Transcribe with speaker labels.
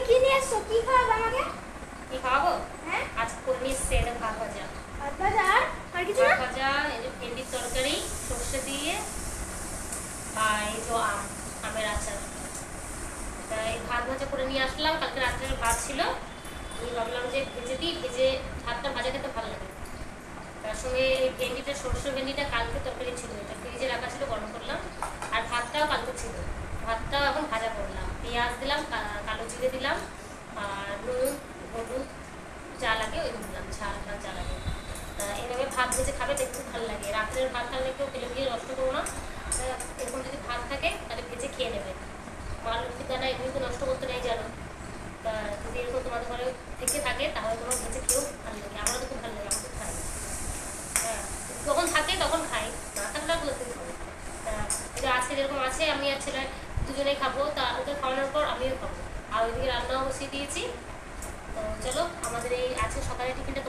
Speaker 1: কি নিয়ে এসছো? কি খাওয়াবো আমাকে?
Speaker 2: কি খাওয়াবো?
Speaker 1: হ্যাঁ,
Speaker 2: আজ করে নিয়ে এসছে এটা ভাত ভাজা।
Speaker 1: ভাত ভাজা আর কিছু না?
Speaker 2: ভাত ভাজা, এই যে ভেন্ডির তরকারি সর্ষে দিয়ে, আর এই যে আমের আচার। তাই ভাত ভাজা করে নিয়ে আসলাম, কালকে রাত্রের ভাত ছিল। আমি ভাবলাম যে ভেজে দিই, ভেজে ভাতটা ভাজা খেতে ভালো লাগে। তার সঙ্গে এই ভেন্ডিটা, সর্ষে ভেন্ডিটা কালকে তরকারি ছিল, এটা ফ্রিজে রাখা ছিল, গরম করলাম। আর ভাতটাও কালকে ছিল, ভাতটাও এখন ভাজা করলাম। পেঁয়াজ দিলাম, কালো জিরে দিলাম, আর নুন, হলুদ যা লাগে ওই দিলাম, ঝাল ঝাল যা লাগে। এইভাবে ভাত ভেজে খাবে, দেখতে ভালো লাগে। রাত্রের ভাত থাকলে কেউ ফেলে দিয়ে নষ্ট করবো না। এরকম যদি ভাত থাকে তাহলে ভেজে খেয়ে নেবে। মা লক্ষ্মীর দানা এগুলো তো নষ্ট করতে নেই, জানো। তা যদি এরকম তোমাদের ঘরে থেকে থাকে তাহলে তোমার ভেজে খেয়েও ভালো লাগে। আমারও তো খুব ভালো লাগে, আমাকে খাই। হ্যাঁ, যখন থাকে তখন খাই, না থাকলে আর কোথাও থেকে খাবো। তা এটা আজকে যেরকম আছে, আমি আর ছেলে দুজনেই খাবো। তা ওদের খাওয়ানোর পর আমিও খাবো। আর ওইদিকে রান্নাও বসিয়ে দিয়েছি। তো চলো, আমাদের এই আজকে সকালে টিফিনটা